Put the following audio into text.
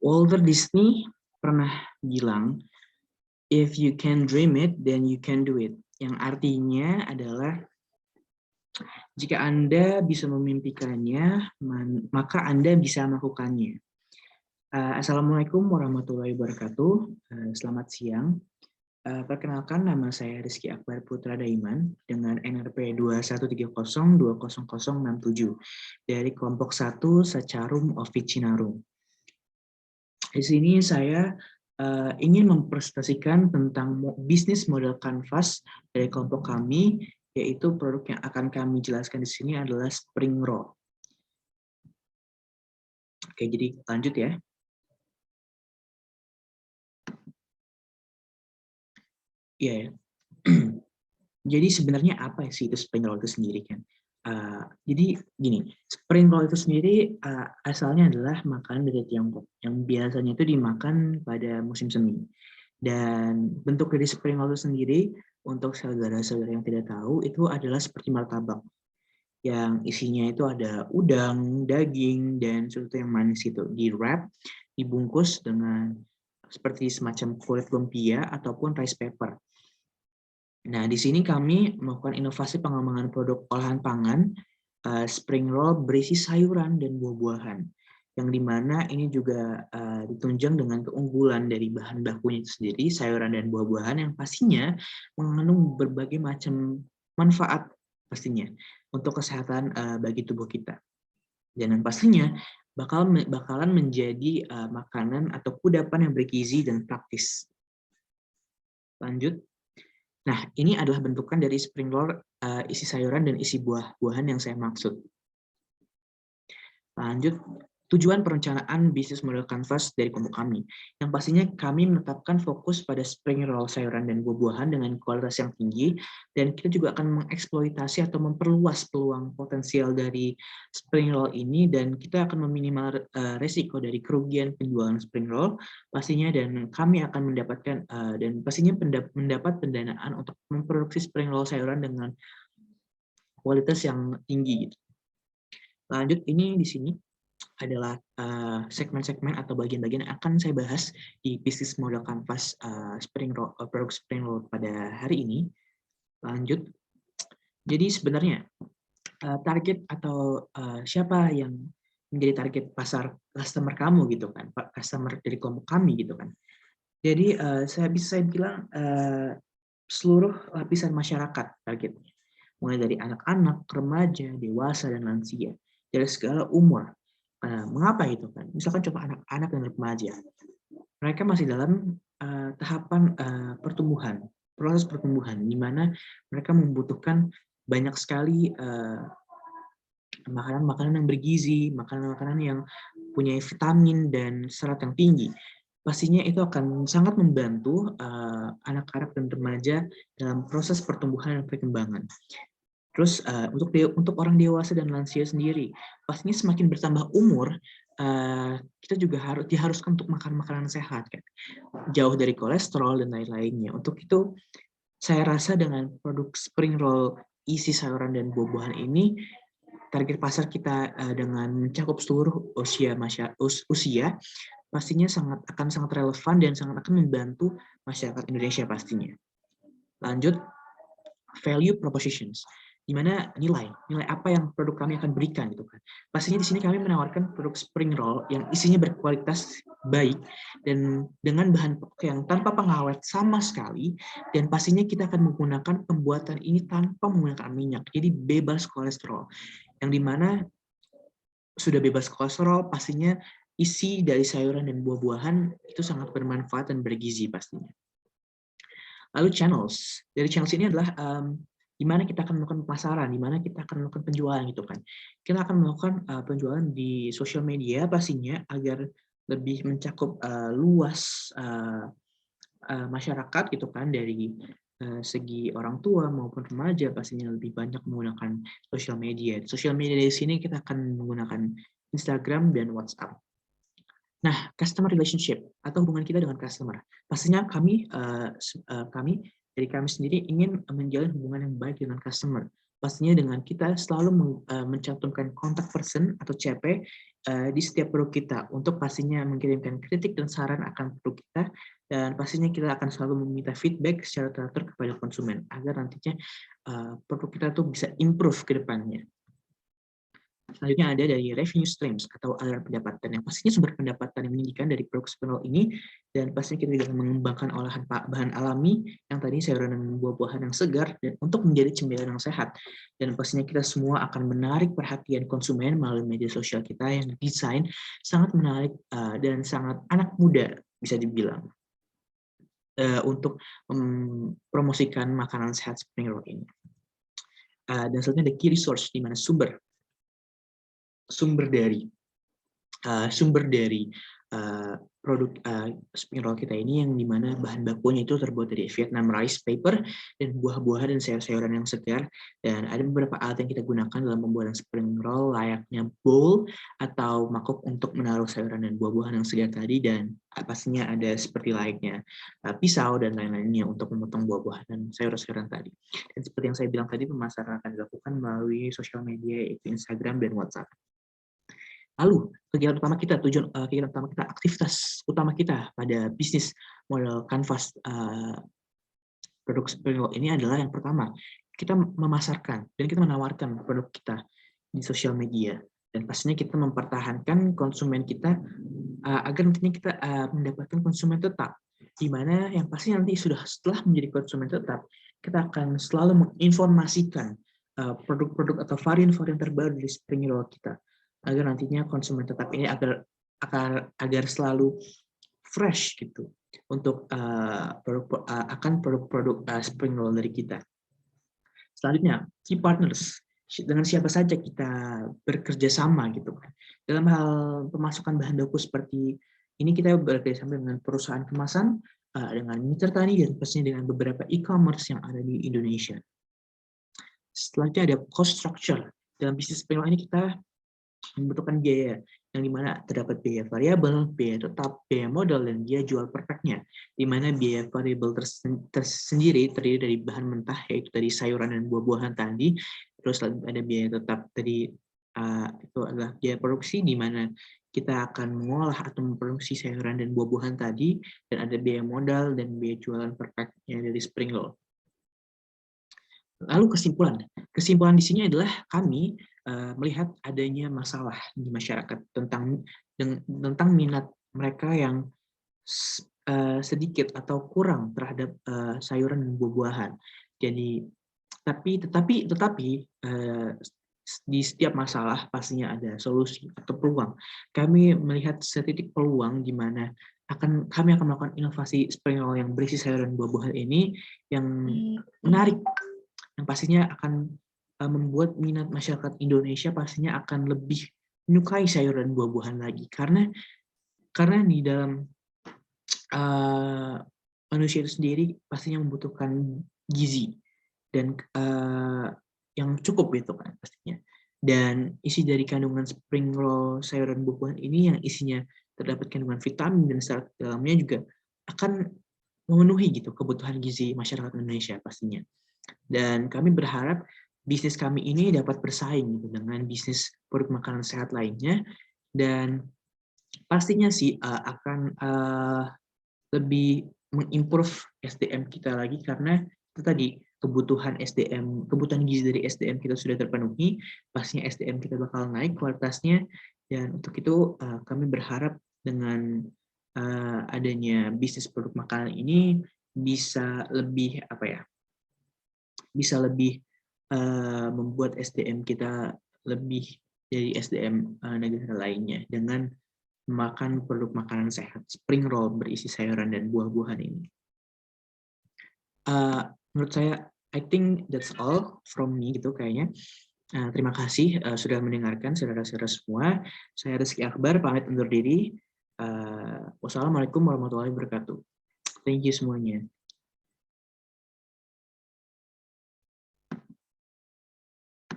Walter Disney pernah bilang, if you can dream it, then you can do it. Yang artinya adalah, jika Anda bisa memimpikannya, maka Anda bisa melakukannya. Assalamualaikum warahmatullahi wabarakatuh. Selamat siang. Perkenalkan, nama saya Rizky Akbar Putra Daiman dengan NRP 2130200067 dari kelompok 1 Secarum Officinarum. Di sini saya ingin mempresentasikan tentang bisnis model Canvas dari kelompok kami, yaitu produk yang akan kami jelaskan di sini adalah Spring Roll. Oke, jadi lanjut ya. Iya ya. Jadi sebenarnya apa sih itu Spring Roll itu sendiri kan? Jadi gini, Spring Roll itu sendiri asalnya adalah makanan dari Tiongkok yang biasanya itu dimakan pada musim semi. Dan bentuk dari Spring Roll itu sendiri, untuk saudara-saudara yang tidak tahu, itu adalah seperti martabak yang isinya itu ada udang, daging, dan sesuatu yang manis itu di wrap, dibungkus dengan seperti semacam kulit lumpia ataupun rice paper. Nah, di sini kami melakukan inovasi pengembangan produk olahan pangan, Spring Roll berisi sayuran dan buah-buahan, yang dimana ini juga ditunjang dengan keunggulan dari bahan bakunya itu sendiri, sayuran dan buah-buahan yang pastinya mengandung berbagai macam manfaat pastinya untuk kesehatan bagi tubuh kita. Dan yang pastinya bakalan menjadi makanan atau kudapan yang bergizi dan praktis. Lanjut. Nah, ini adalah bentukan dari Spring Roll isi sayuran dan isi buah-buahan yang saya maksud. Lanjut, tujuan perencanaan bisnis model Canvas dari kelompok kami. Yang pastinya kami menetapkan fokus pada Spring Roll sayuran dan buah-buahan dengan kualitas yang tinggi, dan kita juga akan mengeksploitasi atau memperluas peluang potensial dari Spring Roll ini, dan kita akan meminimal resiko dari kerugian penjualan Spring Roll pastinya, dan kami akan mendapatkan dan pastinya mendapat pendanaan untuk memproduksi Spring Roll sayuran dengan kualitas yang tinggi. Lanjut, ini di sini adalah segmen-segmen atau bagian-bagian yang akan saya bahas di bisnis model Canvas Spring Roll, produk Spring Roll pada hari ini. Lanjut, jadi sebenarnya target atau siapa yang menjadi target pasar customer kamu gitu kan, customer dari kelompok kami gitu kan. Jadi saya bilang seluruh lapisan masyarakat targetnya, mulai dari anak-anak, remaja, dewasa, dan lansia, dari segala umur. Mengapa itu kan? Misalkan coba anak-anak dan remaja, mereka masih dalam tahapan pertumbuhan, proses pertumbuhan, di mana mereka membutuhkan banyak sekali makanan-makanan yang bergizi, makanan-makanan yang punya vitamin dan serat yang tinggi. Pastinya itu akan sangat membantu anak-anak dan remaja dalam proses pertumbuhan dan perkembangan. Terus untuk orang dewasa dan lansia sendiri, pastinya semakin bertambah umur, kita juga diharuskan untuk makan makanan sehat, kan? Jauh dari kolesterol dan lain-lainnya. Untuk itu, saya rasa dengan produk Spring Roll isi sayuran dan buah-buahan ini, target pasar kita dengan mencakup seluruh usia, pastinya akan sangat relevan dan sangat akan membantu masyarakat Indonesia pastinya. Lanjut, value propositions, di mana nilai apa yang produk kami akan berikan gitu kan. Pastinya di sini kami menawarkan produk Spring Roll yang isinya berkualitas baik dan dengan bahan pokok yang tanpa pengawet sama sekali, dan pastinya kita akan menggunakan pembuatan ini tanpa menggunakan minyak, jadi bebas kolesterol, yang dimana sudah bebas kolesterol, pastinya isi dari sayuran dan buah-buahan itu sangat bermanfaat dan bergizi pastinya. Lalu channels, dari channels ini adalah di mana kita akan melakukan pemasaran, di mana kita akan melakukan penjualan gitu kan. Kita akan melakukan penjualan di sosial media pastinya agar lebih mencakup luas masyarakat gitu kan, dari segi orang tua maupun remaja pastinya lebih banyak menggunakan sosial media. Sosial media di sini kita akan menggunakan Instagram dan WhatsApp. Nah, customer relationship atau hubungan kita dengan customer, pastinya kami sendiri ingin menjalin hubungan yang baik dengan customer. pastinya dengan kita selalu mencantumkan kontak person atau CP di setiap produk kita untuk pastinya mengirimkan kritik dan saran akan produk kita, dan pastinya kita akan selalu meminta feedback secara teratur kepada konsumen agar nantinya produk kita tuh bisa improve ke depannya. Selanjutnya ada dari revenue streams atau aliran pendapatan, yang pastinya sumber pendapatan yang meninggikan dari produk Sprinklr ini, dan pastinya kita juga mengembangkan olahan bahan alami yang tadi sayuran dan buah-buahan yang segar dan untuk menjadi cemilan yang sehat. Dan pastinya kita semua akan menarik perhatian konsumen melalui media sosial kita yang desain sangat menarik dan sangat anak muda bisa dibilang untuk mempromosikan makanan sehat Sprinklr ini. Dan selanjutnya ada key resource, di mana sumber dari produk Sprinklr kita ini, yang dimana bahan bakunya itu terbuat dari Vietnam rice paper dan buah-buahan dan sayur-sayuran yang segar, dan ada beberapa alat yang kita gunakan dalam pembuatan Sprinklr layaknya bowl atau mangkok untuk menaruh sayuran dan buah-buahan yang segar tadi, dan pastinya ada seperti layaknya pisau dan lain-lainnya untuk memotong buah-buahan dan sayur-sayuran tadi. Dan seperti yang saya bilang tadi, pemasaran akan dilakukan melalui sosial media yaitu Instagram dan WhatsApp. Lalu kegiatan utama kita, aktivitas utama kita pada bisnis model Canvas produk Sprinklr ini adalah yang pertama, kita memasarkan dan kita menawarkan produk kita di sosial media, dan pastinya kita mempertahankan konsumen kita agar nantinya kita mendapatkan konsumen tetap, di mana yang pasti nanti setelah menjadi konsumen tetap, kita akan selalu menginformasikan produk-produk atau varian-varian terbaru dari Sprinklr kita, agar nantinya konsumen tetap ini agar selalu fresh gitu untuk produk-produk Sprinklr dari kita. Selanjutnya, key partners. Dengan siapa saja kita bekerja sama gitu kan. Dalam hal pemasukan bahan baku seperti ini, kita bekerja sama dengan perusahaan kemasan, dengan mitra tani, dan pastinya dengan beberapa e-commerce yang ada di Indonesia. Selanjutnya ada cost structure. Dalam bisnis Sprinklr ini kita membutuhkan biaya, yang dimana terdapat biaya variabel, biaya tetap, biaya modal, dan biaya jual perfectnya. Di mana biaya variabel tersendiri terdiri dari bahan mentah, yaitu dari sayuran dan buah-buahan tadi. Terus ada biaya tetap tadi, itu adalah biaya produksi, di mana kita akan mengolah atau memproduksi sayuran dan buah-buahan tadi, dan ada biaya modal dan biaya jualan perfectnya dari Sprinklr. Lalu kesimpulan di sini adalah kami melihat adanya masalah di masyarakat tentang minat mereka yang sedikit atau kurang terhadap sayuran dan buah-buahan. Jadi tetapi di setiap masalah pastinya ada solusi atau peluang. Kami melihat setitik peluang di mana kami akan melakukan inovasi Sprinklr yang berisi sayuran dan buah-buahan ini yang menarik, yang pastinya akan membuat minat masyarakat Indonesia pastinya akan lebih menyukai sayur dan buah-buahan lagi, karena di dalam manusia itu sendiri pastinya membutuhkan gizi dan yang cukup gitu kan pastinya. Dan isi dari kandungan Sprinklr sayur dan buah-buahan ini yang isinya terdapat kandungan vitamin dan serat dalamnya juga akan memenuhi gitu kebutuhan gizi masyarakat Indonesia pastinya. Dan kami berharap bisnis kami ini dapat bersaing gitu dengan bisnis produk makanan sehat lainnya, dan pastinya sih akan lebih mengimprove SDM kita lagi, karena itu tadi kebutuhan gizi dari SDM kita sudah terpenuhi, pastinya SDM kita bakal naik kualitasnya, dan untuk itu kami berharap dengan adanya bisnis produk makanan ini bisa lebih membuat SDM kita lebih dari SDM negara lainnya dengan makan produk makanan sehat Sprinklr berisi sayuran dan buah-buahan ini. Menurut saya, I think that's all from me gitu kayaknya. Terima kasih sudah mendengarkan saudara-saudara semua. Saya Rizky Akbar, pamit undur diri. Wassalamualaikum warahmatullahi wabarakatuh. Thank you semuanya.